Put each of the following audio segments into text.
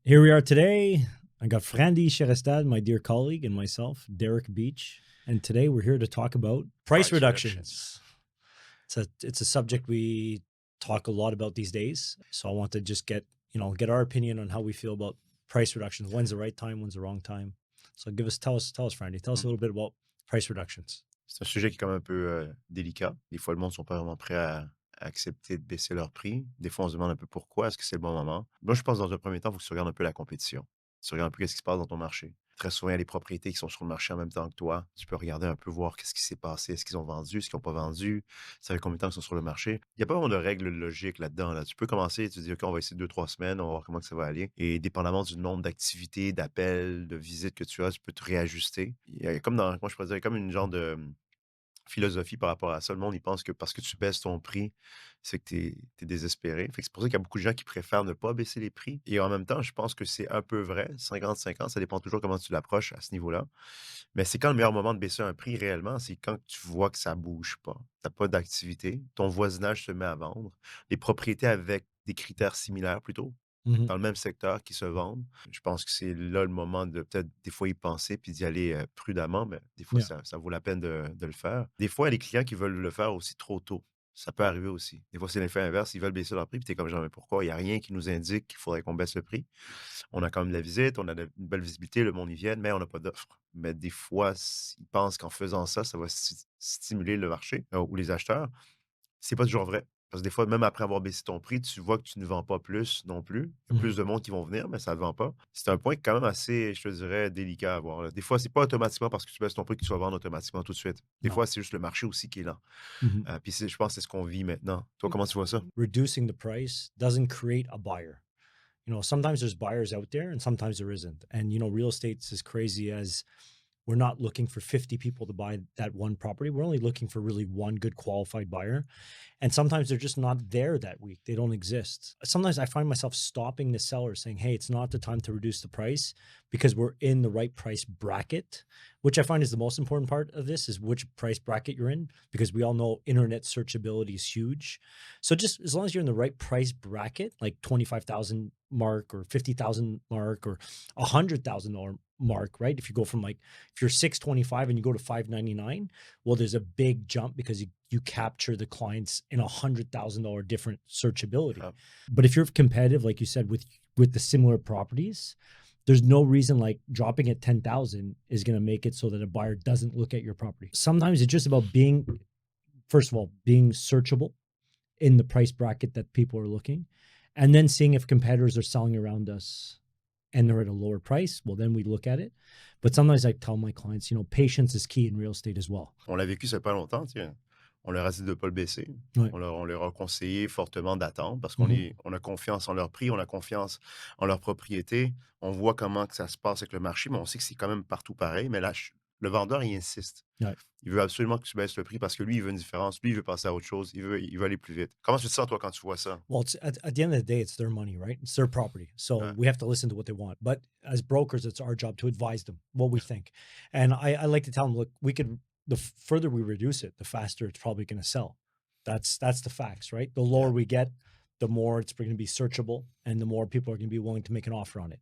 Here we are today. I got Frandy Cherestad, my dear colleague, and myself, Derek Beach. And today we're here to talk about price reductions. It's a subject we talk a lot about these days. So I want to just get our opinion on how we feel about price reductions. When's the right time? When's the wrong time? So tell us, Frandy. Tell us a little bit about price reductions. C'est un sujet qui est quand même un peu, délicat. Des fois, le monde sont pas vraiment prêts à accepter de baisser leur prix. Des fois, on se demande un peu pourquoi, est-ce que c'est le bon moment? Moi, je pense dans un premier temps, il faut que tu regardes un peu la compétition. Tu regardes un peu qu'est-ce qui se passe dans ton marché. Très souvent, il y a des propriétés qui sont sur le marché en même temps que toi. Tu peux regarder un peu, voir qu'est-ce qui s'est passé. Est-ce qu'ils ont vendu? Est-ce qu'ils n'ont pas vendu? Ça fait combien de temps qu'ils sont sur le marché? Il n'y a pas vraiment de règles logiques là-dedans, là. Tu peux commencer et tu te dis: «OK, on va essayer 2 3 semaines, on va voir comment que ça va aller» et dépendamment du nombre d'activités, d'appels, de visites que tu as, tu peux te réajuster. Il y a comme dans moi, je pourrais dire, comme une genre de philosophie par rapport à ça. Le monde, il pense que parce que tu baisses ton prix, c'est que tu es désespéré. Fait que c'est pour ça qu'il y a beaucoup de gens qui préfèrent ne pas baisser les prix et en même temps, je pense que c'est un peu vrai, 50-50, ça dépend toujours comment tu l'approches à ce niveau-là. Mais c'est quand le meilleur moment de baisser un prix réellement? C'est quand tu vois que ça bouge pas. Tu as pas d'activité, ton voisinage se met à vendre, les propriétés avec des critères similaires plutôt, Mhm. dans le même secteur qui se vendent. Je pense que c'est là le moment de peut-être des fois y penser puis d'y aller, prudemment, mais des fois Yeah. ça vaut la peine de le faire. Des fois, il y a des clients qui veulent le faire aussi trop tôt. Ça peut arriver aussi. Des fois, c'est l'effet inverse, ils veulent baisser leur prix puis tu es comme: «Genre, mais pourquoi? Il y a rien qui nous indique qu'il faudrait qu'on baisse le prix». On a quand même de la visite, on a une belle visibilité, le monde y vient, mais on n'a pas d'offre. Mais des fois, ils pensent qu'en faisant ça, ça va stimuler le marché, ou les acheteurs. C'est pas toujours vrai. Parce que des fois, même après avoir baissé ton prix, tu vois que tu ne vends pas plus non plus. Il y a Mhm. plus de monde qui vont venir, mais ça ne vend pas. C'est un point quand même assez, je te dirais, délicat à voir, là. Des fois, c'est pas automatiquement parce que tu baisses ton prix que tu vas vendre automatiquement tout de suite. Des No. fois, c'est juste le marché aussi qui est lent. Mhm. Puis je pense que c'est ce qu'on vit maintenant. Toi, comment tu vois ça? Reducing the price doesn't create a buyer. Sometimes there's buyers out there and sometimes there isn't. And, real estate's as crazy as we're not looking for 50 people to buy that one property. We're only looking for really one good qualified buyer. And sometimes they're just not there that week. They don't exist. Sometimes I find myself stopping the seller saying, hey, it's not the time to reduce the price because we're in the right price bracket, which I find is the most important part of this is which price bracket you're in, because we all know internet searchability is huge. So just as long as you're in the right price bracket, like 25,000 mark or 50,000 mark or $100,000 mark, right? If you go from if you're 625 and you go to 599, well, there's a big jump because you capture the clients in $100,000 different searchability. Ah, But if you're competitive, like you said, with the similar properties, there's no reason like dropping at 10,000 is going to make it so that a buyer doesn't look at your property. Sometimes it's just about being, first of all, being searchable in the price bracket that people are looking, and then seeing if competitors are selling around us and they're at a lower price. Well, then we look at it. But sometimes I tell my clients, patience is key in real estate as well. on l'a vécu ça fait pas longtemps, tu sais. On leur a dit de ne pas le baisser. Ouais. On leur a conseillé fortement d'attendre parce Mhm. on a confiance en leur prix, on a confiance en leur propriété. On voit comment que ça se passe avec le marché, mais on sait que c'est quand même partout pareil. Mais là, le vendeur, il insiste. Ouais. Il veut absolument que tu baisses le prix parce que lui, il veut une différence. Lui, il veut passer à autre chose. Il veut aller plus vite. Comment tu te sens, toi, quand tu vois ça? Well, it's at the end of the day, it's their money, right? It's their property. So Ouais, we have to listen to what they want. But as brokers, it's our job to advise them what we think. And I like to tell them, look, the further we reduce it, the faster it's probably going to sell. That's the facts, right? The lower yeah. we get, the more it's going to be searchable and the more people are going to be willing to make an offer on it.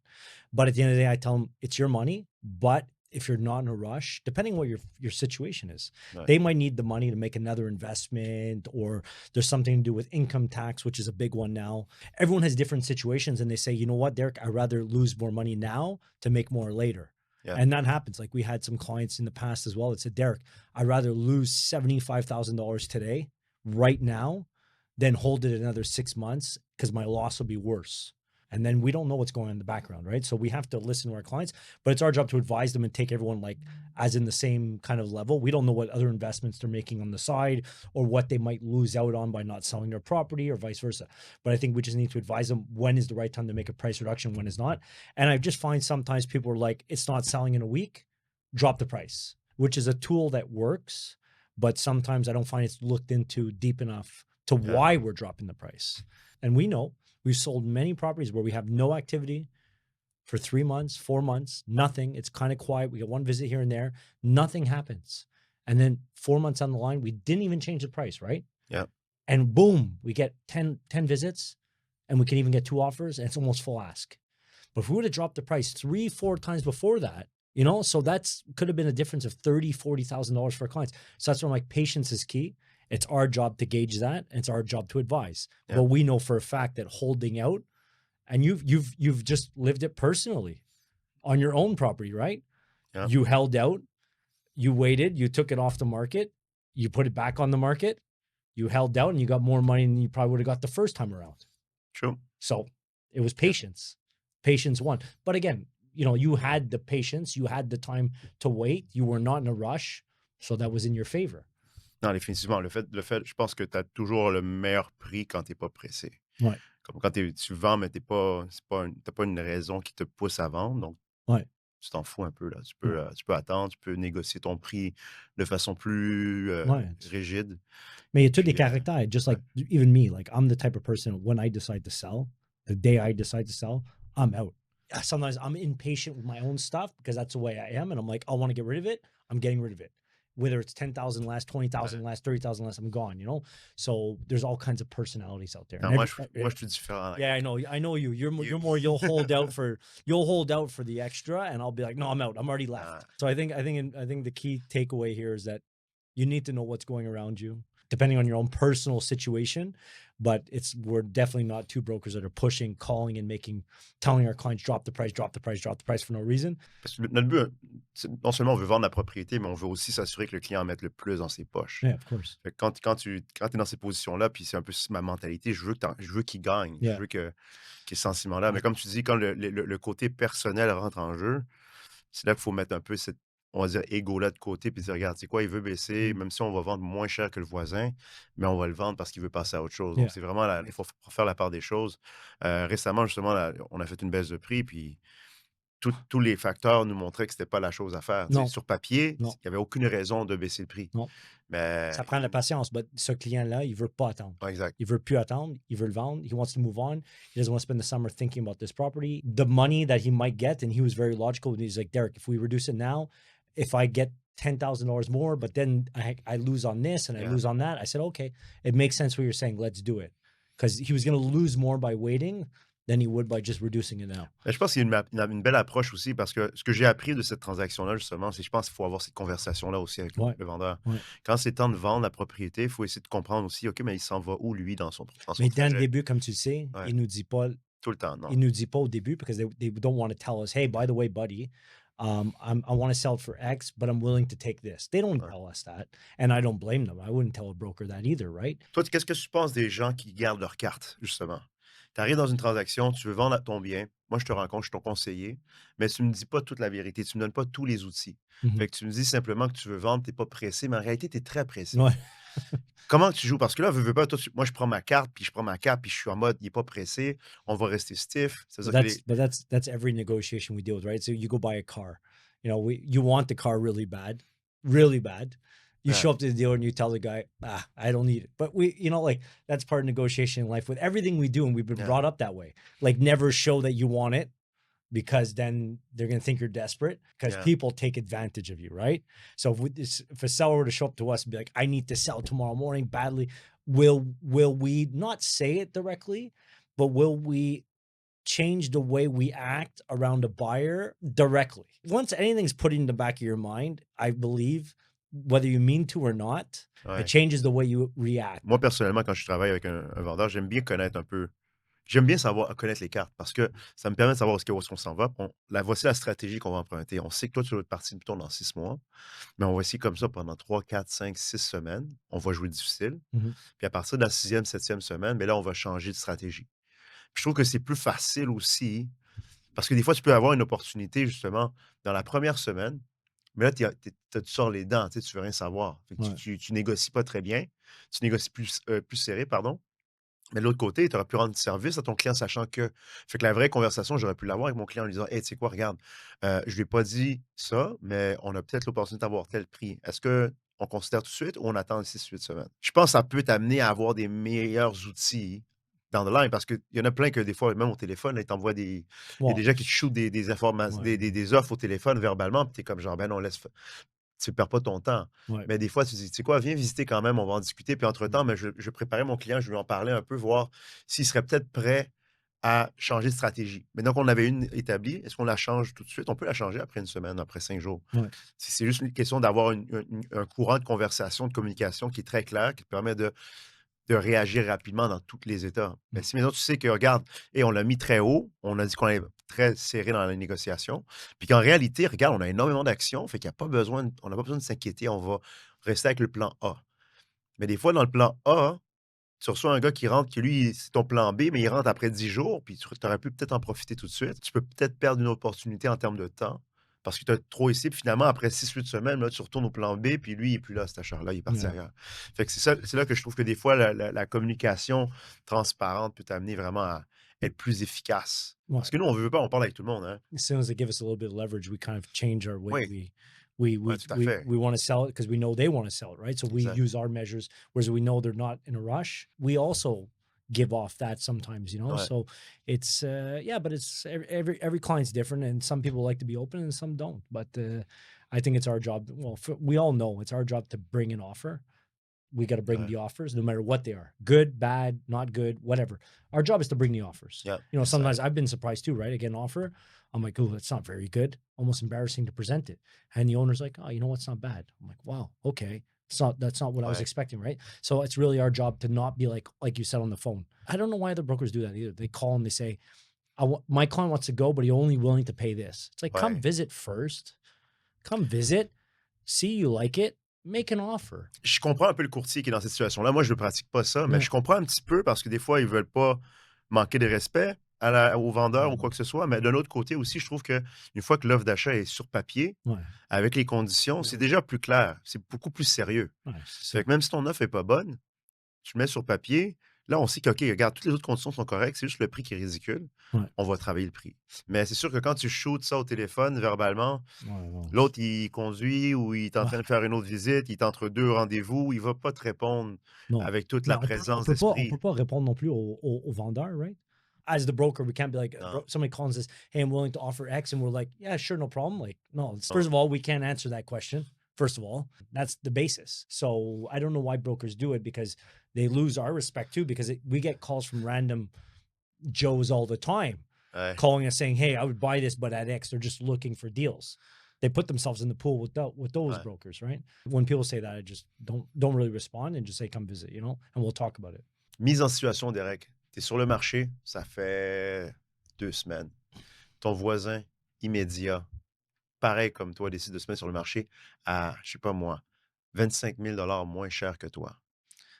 But at the end of the day, I tell them it's your money, but if you're not in a rush, depending what your situation is, Ouais. they might need the money to make another investment, or there's something to do with income tax, which is a big one now. Everyone has different situations and they say, you know what, Derek, I'd rather lose more money now to make more later. Yeah. And that happens. Like we had some clients in the past as well that said, Derek, I'd rather lose $75,000 today, right now, than hold it another 6 months because my loss will be worse. And then we don't know what's going on in the background, right? So we have to listen to our clients, but it's our job to advise them and take everyone like as in the same kind of level. We don't know what other investments they're making on the side or what they might lose out on by not selling their property or vice versa. But I think we just need to advise them when is the right time to make a price reduction, when is not. And I just find sometimes people are like, it's not selling in a week, drop the price, which is a tool that works. But sometimes I don't find it's looked into deep enough to Yeah. why we're dropping the price. And we know we've sold many properties where we have no activity for 3 months, 4 months, nothing. It's kind of quiet. We get one visit here and there, nothing happens. And then 4 months on the line, we didn't even change the price, right? Yeah. And boom, we get 10 visits and we can even get 2 offers and it's almost full ask. But if we would have dropped the price 3, 4 times before that, so that's could have been a difference of 30, $40,000 for our clients. So that's where I'm like, patience is key. It's our job to gauge that, and it's our job to advise. Yeah, But we know for a fact that holding out, and you've just lived it personally on your own property, right? yeah, You held out, you waited, you took it off the market, you put it back on the market, you held out, and you got more money than you probably would have got the first time around. true. So it was Yeah. patience. Patience won. But again, you had the patience, you had the time to wait, you were not in a rush. So that was in your favor. Non, définitivement, je pense que tu as toujours le meilleur prix quand tu es pas pressé. Ouais. Comme quand tu vends, mais tu pas une raison qui te pousse à vendre, donc Ouais. tu t'en fous un peu, là. Ouais. Tu peux attendre, tu peux négocier ton prix de façon plus, Ouais. rigide. Mais il y a tous des Puis, caractères. Just ouais, like even me, like I'm the type of person when I decide to sell, the day I decide to sell, I'm out. Yeah, sometimes I'm impatient with my own stuff because that's the way I am. And I'm like, I want to get rid of it. I'm getting rid of it. Whether it's 10,000 less, ouais. 20,000 less, 30,000 less, I'm gone. So there's all kinds of personalities out there. Non, And every, moi, je suis différent, là. yeah, I know you. You You're more you'll hold out for the extra, and I'll be like, no, I'm out. I'm already ah, left. So I think the key takeaway here is that you need to know what's going around you, depending on your own personal situation. But we're definitely not two brokers that are pushing, calling, and telling our clients drop the price, drop the price, drop the price for no reason. parce que notre but, c'est non seulement on veut vendre la propriété, mais on veut aussi s'assurer que le client en mette le plus dans ses poches. Yeah, of course. Fait que quand tu es dans ces positions-là, puis c'est un peu ma mentalité, je veux qu'il gagne, je Yeah. veux qu'il y ait ce sentiment-là. Mais I- comme tu dis, quand le côté personnel rentre en jeu, c'est là qu'il faut mettre un peu cette, on va dire, ego-là de côté, puis dire: «Regarde, c'est quoi, il veut baisser, mm, même si on va vendre moins cher que le voisin, mais on va le vendre parce qu'il veut passer à autre chose». Donc yeah. c'est vraiment il faut faire la part des choses. Récemment, justement, là, on a fait une baisse de prix, puis tous les facteurs nous montraient que c'était pas la chose à faire. Tu sais, No, sur papier, il no, y avait aucune raison de baisser le prix. no. Mais Ça prend de la patience, mais ce client-là, il veut pas attendre. ouais, exact. Il veut plus attendre. Il veut le vendre. He wants to move on. He doesn't want to spend the summer thinking about this property. The money that he might get, and he was very logical. And he's like, Derek, if we reduce it now, if I get $10,000 more, but then I lose on this and I Yeah. lose on that, I said, okay, it makes sense what you're saying. Let's do it. Because he was going to lose more by waiting than he would by just reducing it now. Mais je pense qu'il y a une belle approche aussi parce que ce que j'ai appris de cette transaction-là, justement, c'est je pense qu'il faut avoir cette conversation-là aussi avec Ouais, le vendeur. ouais. Quand c'est temps de vendre la propriété, il faut essayer de comprendre aussi, OK, mais il s'en va où, lui, dans son Mais dans le trajet? début, comme tu le sais, Ouais, il nous dit pas tout le temps, non. il nous dit pas au début because they don't want to tell us, hey, by the way, buddy, I want to sell it for X, but I'm willing to take this. They don't Ouais. tell us that. And I don't blame them. I wouldn't tell a broker that either, right? Toi, qu'est-ce que tu penses des gens qui gardent leurs cartes, justement? Tu arrives dans une transaction, tu veux vendre ton bien. Moi, je te rencontre, je suis ton conseiller, mais tu ne me dis pas toute la vérité. Tu ne me donnes pas tous les outils. Mhm. Fait que tu me dis simplement que tu veux vendre, tu n'es pas pressé, mais en réalité, tu es très pressé. Ouais. Comment tu joues? Parce que là, veux pas, toi, moi, je prends ma carte, puis je suis en mode, il est pas pressé, on va rester stiff. But C'est-à-dire que les that's every negotiation we deal with, right? So you go buy a car. You want the car really bad, really bad. You ouais, show up to the dealer and you tell the guy, I don't need it. But like that's part of negotiation in life with everything we do, and we've been yeah, brought up that way. Like never show that you want it because then they're going to think you're desperate because yeah, people take advantage of you, right? So if a seller were to show up to us and be like, I need to sell tomorrow morning badly, will we not say it directly, but will we change the way we act around a buyer directly? Once anything's put in the back of your mind, I believe, whether you mean to or not, it ouais. changes the way you react. Moi, personnellement, quand je travaille avec un vendeur, j'aime bien savoir connaître les cartes parce que ça me permet de savoir où est-ce qu'on s'en va. Voici la stratégie qu'on va emprunter. On sait que toi, tu vas être parti, plutôt dans 6 mois, mais on va essayer comme ça pendant 3, 4, 5, 6 semaines. On va jouer difficile. Mhm. Puis à partir de la sixième, septième semaine, mais là, on va changer de stratégie. Puis je trouve que c'est plus facile aussi parce que des fois, tu peux avoir une opportunité justement dans la première semaine, mais là, tu sors les dents, tu veux rien savoir. Fait que Ouais, tu négocies pas très bien, tu négocies plus serré, pardon. Mais de l'autre côté, tu aurais pu rendre service à ton client sachant que fait que la vraie conversation, j'aurais pu l'avoir avec mon client en lui disant: «Hey, tu sais quoi? Regarde, je lui ai pas dit ça, mais on a peut-être l'opportunité d'avoir tel prix. Est-ce qu'on considère tout de suite ou on attend 6-8 semaines?» Je pense que ça peut t'amener à avoir des meilleurs outils dans the line parce qu'il y en a plein que des fois, même au téléphone, là, ils t'envoient il y a des well, gens qui te shootent des informations ouais, des offres au téléphone verbalement, puis tu es comme genre: «Ben non, laisse tu perds pas ton temps. ouais, Mais des fois, tu dis: «Tu sais quoi? Viens visiter quand même, on va en discuter». Puis entre-temps, mm, mais je vais préparer mon client, je vais lui en parler un peu, voir s'il serait peut-être prêt à changer de stratégie. Maintenant qu'on avait une établie, est-ce qu'on la change tout de suite? On peut la changer après une semaine, après 5 jours. Ouais. C'est juste une question d'avoir un courant de conversation, de communication qui est très clair, qui te permet de réagir rapidement dans tous les états. Mais Mm. si maintenant tu sais que regarde et on l'a mis très haut, on a dit qu'on est très serré dans la négociation, puis qu'en réalité, regarde, on a énormément d'actions, fait qu'il y a pas besoin de on n'a pas besoin de s'inquiéter, on va rester avec le plan A. Mais des fois, dans le plan A, tu reçois un gars qui rentre, qui lui, c'est ton plan B, mais il rentre après 10 jours, puis tu aurais pu peut-être en profiter tout de suite. Tu peux peut-être perdre une opportunité en termes de temps parce que tu as trop essayé, puis finalement, après 6 8 semaines, là, tu retournes au plan B, puis lui, il est plus là, cet achat-là, il est parti Yeah. ailleurs. Fait que c'est là que je trouve que des fois, la communication transparente peut t'amener vraiment à être plus efficace. Parce Right. que nous, on veut pas, on parle avec tout le monde, hein. As soon as they give us a little bit of leverage, we kind of change our way Oui, we ouais, we tout à we fait. we want to sell it because we know they want to sell it, right? So we Exact. use our measures, whereas we know they're not in a rush. We also give off that sometimes, you know. Ouais, So it's yeah, but it's every client's different, and some people like to be open and some don't. But I think it's our job. Well, we all know it's our job to bring an offer. We got to bring ouais. the offers no matter what they are, good, bad, not good, whatever. Our job is to bring the offers. Yep, You know, sometimes exact. I've been surprised too, right? I get an offer, I'm like, oh, that's not very good, almost embarrassing to present it, and the owner's like, oh, you know what's not bad. I'm like, wow, okay, that's not what I was Ouais. expecting, right? So it's really our job to not be like you said on the phone. I don't know why other brokers do that either. They call and they say, my client wants to go, but he's only willing to pay this. It's like, come Ouais. visit first, come visit, see you like it, make an offer. Je comprends un peu le courtier qui est dans cette situation-là. Moi, je ne pratique pas ça, mais Yeah. je comprends un petit peu parce que des fois, ils veulent pas manquer de respect au vendeur ou quoi que ce soit. Mais d'un autre côté aussi, je trouve qu'une fois que l'offre d'achat est sur papier, Ouais. avec les conditions, c'est déjà plus clair. C'est beaucoup plus sérieux. Ouais, c'est Fait ça. que même si ton offre est pas bonne, tu le mets sur papier. Là, on sait que, OK, regarde, toutes les autres conditions sont correctes. C'est juste le prix qui est ridicule. Ouais. On va travailler le prix. Mais c'est sûr que quand tu shootes ça au téléphone, verbalement, Ouais, non. l'autre, il conduit ou il est en train Ouais, de faire une autre visite, il est entre 2 rendez-vous, il va pas te répondre non. avec toute Mais la on présence peut pas on peut d'esprit. pas répondre non plus aux vendeurs, right? As the broker, we can't be like, Non, somebody calls us, "Hey, I'm willing to offer X," and we're like, "Yeah, sure, no problem." Like, no. non, First of all, we can't answer that question. First of all, that's the basis. So I don't know why brokers do it because they lose our respect too. Because we get calls from random Joes all the time, ouais, calling us saying, "Hey, I would buy this, but at X." They're just looking for deals. They put themselves in the pool with those ouais. brokers, right? When people say that, I just don't really respond and just say, "Come visit," and we'll talk about it. Mise en situation, Derek. Tu es sur le marché, ça fait 2 semaines. Ton voisin immédiat, pareil comme toi, décide de se mettre sur le marché à, je sais pas moi, 25 000 moins cher que toi.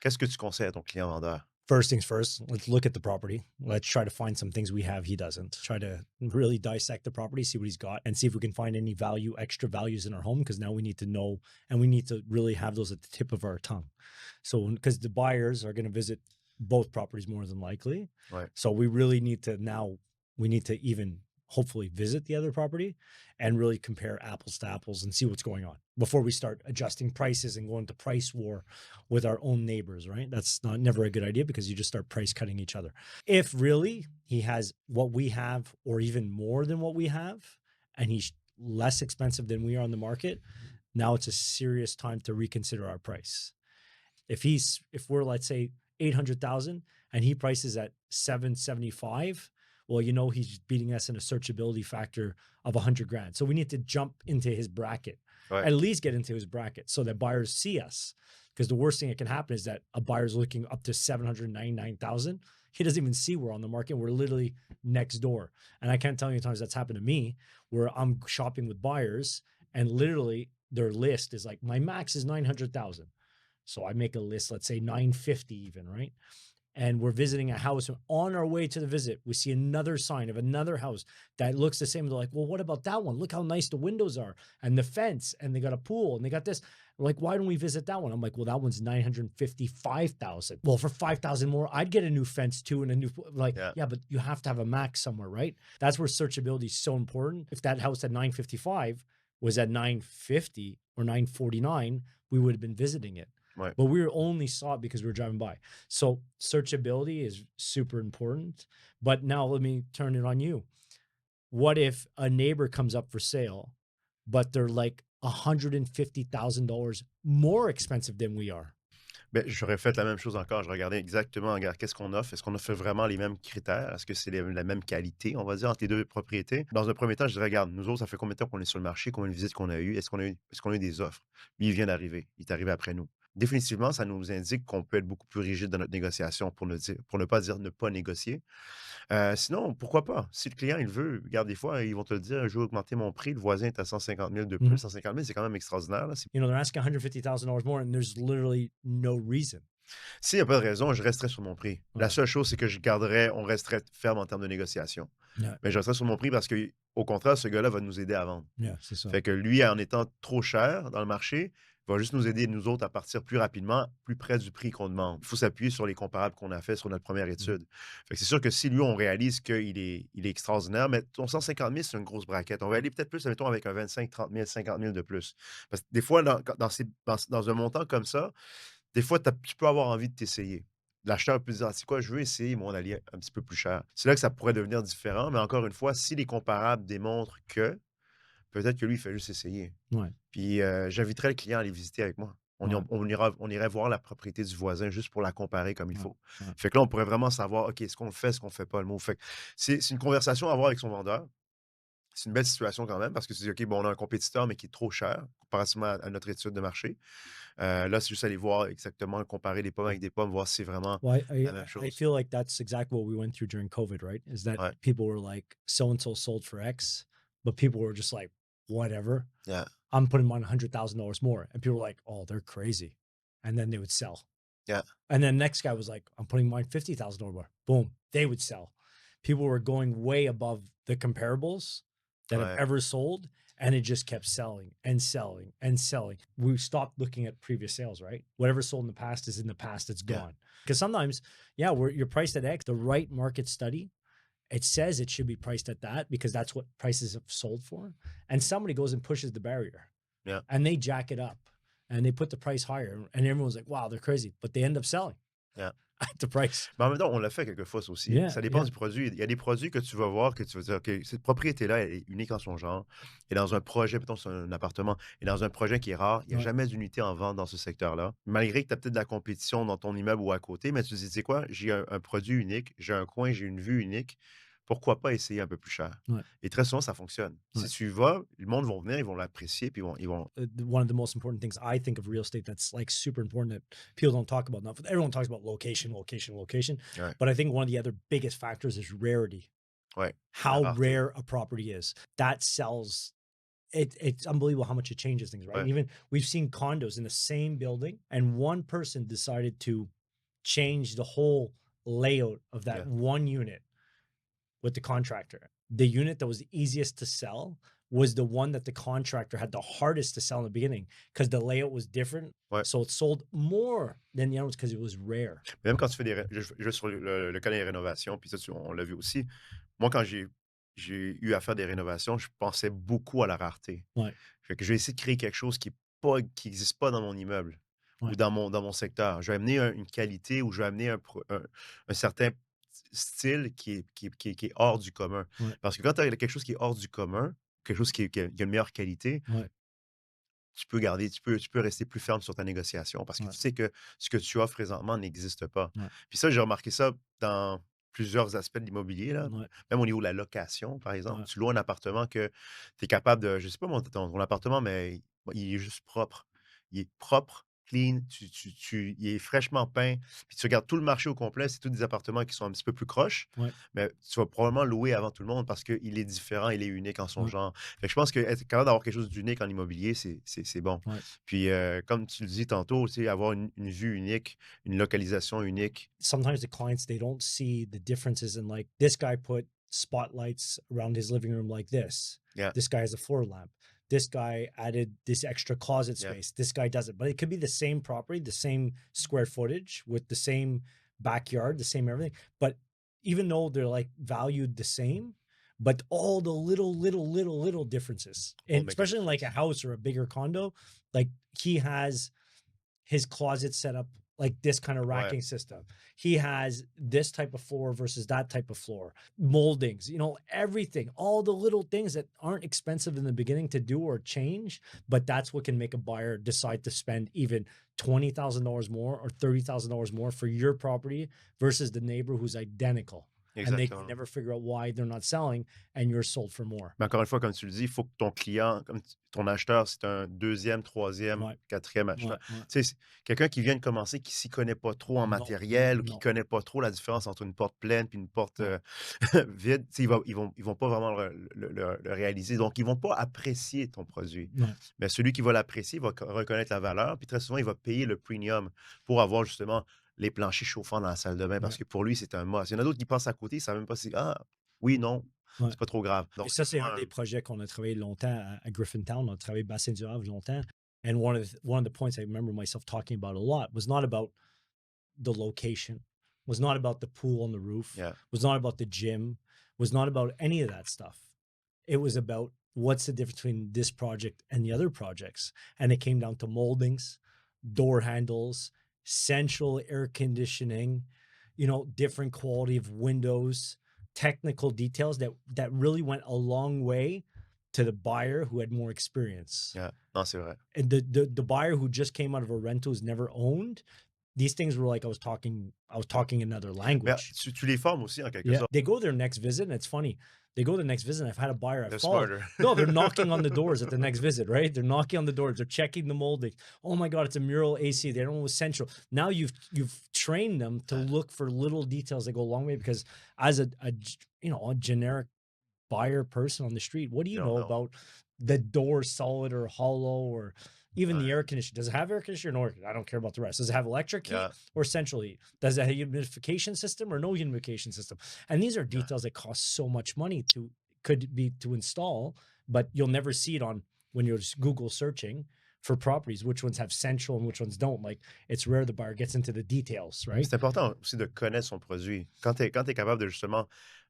Qu'est-ce que tu conseilles à ton client vendeur? First things first, let's look at the property. Let's try to find some things we have he doesn't. Try to really dissect the property, see what he's got, and see if we can find any extra values in our home. Because now we need to know, and we need to really have those at the tip of our tongue. So, because the buyers are going to visit both properties more than likely, Ouais, so we really need to now. We need to even hopefully visit the other property and really compare apples to apples and see what's going on before we start adjusting prices and going to price war with our own neighbors, right? That's not never a good idea because you just start price cutting each other. If really he has what we have or even more than what we have and he's less expensive than we are on the market, now it's a serious time to reconsider our price. If we're, let's say, 800,000 and he prices at 775, well, he's beating us in a searchability factor of 100 grand. So we need to jump into his bracket, ouais, at least get into his bracket so that buyers see us. Because the worst thing that can happen is that a buyer's looking up to 799,000. He doesn't even see we're on the market. We're literally next door. And I can't tell you how many times that's happened to me where I'm shopping with buyers and literally their list is like, my max is 900,000. So I make a list, let's say 950 even, right? And we're visiting a house. On our way to the visit, we see another sign of another house that looks the same. They're like, well, what about that one? Look how nice the windows are and the fence, and they got a pool and they got this. We're like, why don't we visit that one? I'm like, well, that one's 955,000. Well, for 5,000 more, I'd get a new fence too and a new like, yeah, yeah, but you have to have a max somewhere, right? That's where searchability is so important. If that house at 955 was at 950 or 949, we would have been visiting it. ouais. But we only saw it because we were driving by. So searchability is super important. But now let me turn it on you. What if a neighbor comes up for sale, but they're like $150,000 more expensive than we are? Ben j'aurais fait la même chose encore. Je regardais exactement, regarde, qu'est-ce qu'on offre? Est-ce qu'on offre vraiment les mêmes critères? Est-ce que c'est la même qualité, on va dire, entre les 2 propriétés? Dans un premier temps, je dirais: «Regarde, nous autres, ça fait combien de temps qu'on est sur le marché? Combien de visites qu'on a eues? Est-ce qu'on a eu des offres?» Lui, il vient d'arriver. Il est arrivé après nous. Définitivement, ça nous indique qu'on peut être beaucoup plus rigide dans notre négociation pour ne pas dire ne pas négocier. Sinon, pourquoi pas? Si le client, il veut, regarde, des fois, ils vont te le dire: «Je veux augmenter mon prix, le voisin est à 150 000 de plus». Mhm. 150 000, c'est quand même extraordinaire, là. C'est You know, they're asking $150,000 more, and there's literally no reason. S'il y a pas de raison, je resterai sur mon prix. La Ouais. seule chose, c'est que on resterait ferme en termes de négociation. Yeah. Mais je resterai sur mon prix parce que, au contraire, ce gars-là va nous aider à vendre. Yeah, c'est ça. Fait que lui, en étant trop cher dans le marché, va juste nous aider, nous autres, à partir plus rapidement, plus près du prix qu'on demande. Il faut s'appuyer sur les comparables qu'on a fait sur notre première Mhm. étude. Fait que c'est sûr que si lui, on réalise qu'il est extraordinaire, mais ton 150 000, c'est une grosse braquette. On va aller peut-être plus, mettons, avec un 25, 30 000, 50 000 de plus. Parce que des fois, dans un montant comme ça, des fois, tu peux avoir envie de t'essayer. L'acheteur peut dire: «Ah, c'est quoi? Je veux essayer mon allié un petit peu plus cher». C'est là que ça pourrait devenir différent, mais encore une fois, si les comparables démontrent que, peut-être que lui, il fait juste essayer. Ouais. Puis, j'inviterais le client à aller visiter avec moi. Ouais. On irait voir la propriété du voisin juste pour la comparer comme il Ouais. faut. Ouais. Fait que là, on pourrait vraiment savoir, OK, est-ce qu'on le fait, est-ce qu'on le fait pas, le mot. Fait que c'est une conversation à avoir avec son vendeur. C'est une belle situation quand même parce que tu dis: «OK, bon, on a un compétiteur, mais qui est trop cher comparativement à notre étude de marché». Là, c'est juste aller voir exactement, comparer les pommes avec des pommes, voir si c'est vraiment Well, la même I chose. feel like that's exactly what we went through during COVID, right? Is that Ouais, people were like, so and so sold for X, but people were just like, whatever. yeah, I'm putting mine $100,000 more, and people were like, oh, they're crazy, and then they would sell. yeah, And then next guy was like, I'm putting mine $50,000 more. Boom, they would sell. People were going way above the comparables that have ouais, ever sold, and it just kept selling and selling and selling. We stopped looking at previous sales, right? Whatever sold in the past is in the past, it's yeah, gone. Because sometimes, yeah, you're priced at X. The right market study, it says it should be priced at that because that's what prices have sold for. And somebody goes and pushes the barrier yeah, and they jack it up and they put the price higher. And everyone's like, wow, they're crazy. But they end up selling yeah. at the price. Mais en même temps, on l'a fait quelquefois ça aussi. Yeah, Ça dépend yeah, du produit. Il y a des produits que tu vas voir que tu vas dire: «OK, cette propriété-là, elle est unique en son genre et dans un projet», mettons, c'est un appartement et dans un projet qui est rare, il y a ouais, jamais d'unité en vente dans ce secteur-là. Malgré que tu as peut-être de la compétition dans ton immeuble ou à côté, mais tu te dis: «Tu sais quoi? J'ai un produit unique, j'ai un coin, j'ai une vue unique. Pourquoi pas essayer un peu plus cher?» ouais, Et très souvent, ça fonctionne. Si ouais. tu y vas, le monde vont venir, ils vont l'apprécier puis One of the most important things I think of real estate that's like super important that people don't talk about enough. Everyone talks about location, location, location. ouais, But I think one of the other biggest factors is rarity. ouais, la How rareté. rare a property is. That sells it's unbelievable how much it changes things, right? Ouais, Even we've seen condos in the same building, and one person decided to change the whole layout of that yeah. one unit with the contractor. The unit that was the easiest to sell was the one that the contractor had the hardest to sell in the beginning because the layout was different. Ouais. So it sold more than the other ones because it was rare. Même quand tu fais des ré je vais sur le cas des rénovations, puis ça, on l'a vu aussi. Moi, quand j'ai eu à faire des rénovations, je pensais beaucoup à la rareté. Ouais, Fait que je vais essayer de créer quelque chose qui existe pas dans mon immeuble ou ouais, dans mon secteur. Je vais amener une qualité ou je vais amener un certain style qui est hors du commun. ouais, Parce que quand tu as quelque chose qui est hors du commun, quelque chose qui a une meilleure qualité, ouais, tu peux rester plus ferme sur ta négociation parce que ouais, tu sais que ce que tu offres présentement n'existe pas. ouais, Puis ça, j'ai remarqué ça dans plusieurs aspects de l'immobilier, là, ouais, même au niveau de la location, par exemple. ouais, Tu loues un appartement que tu es capable de, je sais pas, ton appartement, mais il est juste propre. Il est propre, clean, il est fraîchement peint. Puis tu regardes tout le marché au complet, c'est tous des appartements qui sont un petit peu plus croches, ouais, mais tu vas probablement louer avant tout le monde parce qu'il est différent, il est unique en son ouais, genre. Fait que je pense qu'être capable d'avoir quelque chose d'unique en immobilier, c'est bon. ouais. Puis, comme tu le dis tantôt, tu sais, avoir une vue unique, une localisation unique. Sometimes the clients they don't see the differences in like this guy put spotlights around his living room like this. Yeah, This guy has a floor lamp. This guy added this extra closet yeah, space. This guy doesn't. But it could be the same property, the same square footage with the same backyard, the same everything. But even though they're like valued the same, but all the little differences, will and make a especially in like a difference. house or a bigger condo, like he has his closet set up like this kind of Ouais, racking system. He has this type of floor versus that type of floor, moldings, everything, all the little things that aren't expensive in the beginning to do or change, but that's what can make a buyer decide to spend even $20,000 more or $30,000 more for your property versus the neighbor who's identical. And they can exactement. never figure out why they're not selling and you're sold for more. Mais encore une fois, comme tu le dis, il faut que ton client, comme t ton acheteur, c'est un deuxième, troisième, Ouais, quatrième ouais, acheteur. ouais. Tu sais, c'est quelqu'un qui vient de commencer, qui s'y connaît pas trop en Non, matériel ou qui non, connaît pas trop la différence entre une porte pleine puis une porte, ouais, vide, tu sais, ils vont pas vraiment le réaliser. Donc ils vont pas apprécier ton produit. ouais, Mais celui qui va l'apprécier va reconnaître la valeur, puis très souvent, il va payer le premium pour avoir justement les planchers chauffants dans la salle de bain parce ouais, que pour lui, c'est un must. Il y en a d'autres qui passent à côté, ils savent même pas si: «Ah, oui, non, ouais. c'est pas trop grave». Et Donc c'est ça, c'est un vraiment des un projets qu'on a travaillé longtemps à Griffintown. On a travaillé Bassin du Havre longtemps. And one of the points I remember myself talking about a lot was not about the location, was not about the pool on the roof, yeah, was not about the gym, was not about any of that stuff. It was about what's the difference between this project and the other projects. And it came down to moldings, door handles, central air conditioning, different quality of windows, technical details that really went a long way to the buyer who had more experience. yeah. Non, c'est vrai. And the buyer who just came out of a rental who's never owned, these things were like I was talking another Mais language. tu les formes aussi en quelque Yeah, sorte. they go their next visit, and it's funny. They go to the next visit, and I've had a buyer I've They're followed. smarter. No, they're knocking on the doors at the next visit, right? They're knocking on the doors. They're checking the molding. Oh my god, it's a mural AC. They don't know it's central. Now you've trained them to Ouais, look for little details that go a long way because as a generic buyer person on the street, what do you you don't know know. about the door solid or hollow or even the Ouais, air conditioner? Does it have air conditioner or no air conditioner? I don't care about the rest. Does it have electric heat yeah, or central heat? Does it have a humidification system or no humidification system? And these are yeah. details that cost so much money to install, but you'll never see it on when you're just Google searching for properties, which ones have central and which ones don't. Like it's rare the buyer gets into the details, Mais right? c'est important aussi de connaître son produit. Quand tu es capable de justement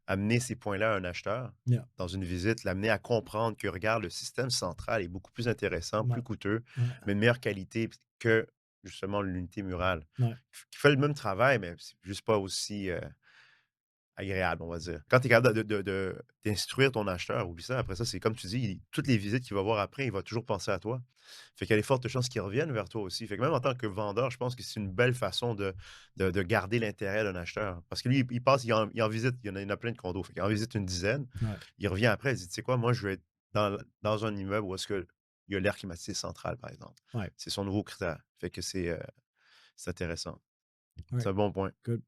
amener ces points-là à un acheteur Yeah. dans une visite, l'amener à comprendre que, regarde, le système central est beaucoup plus intéressant, plus Ouais, coûteux, ouais, mais de meilleure qualité que justement l'unité murale. ouais, Qui fait le même travail, mais c'est juste pas aussi, agréable, on va dire. Quand tu es capable d'instruire ton acheteur, oublie ça, après ça, c'est comme tu dis, toutes les visites qu'il va voir après, il va toujours penser à toi. Fait qu'il y a des fortes chances qu'il revienne vers toi aussi. Fait que même en tant que vendeur, je pense que c'est une belle façon de garder l'intérêt d'un acheteur. Parce que lui, il passe, il en visite, il y en a plein de condos. Fait qu'il en visite une dizaine, ouais, il revient après, il dit: «Tu sais quoi? Moi, je vais être dans un immeuble où est-ce que il y a l'air climatisé central», par exemple. ouais. C'est son nouveau critère. Fait que c'est intéressant. All C'est right. un bon point. Good.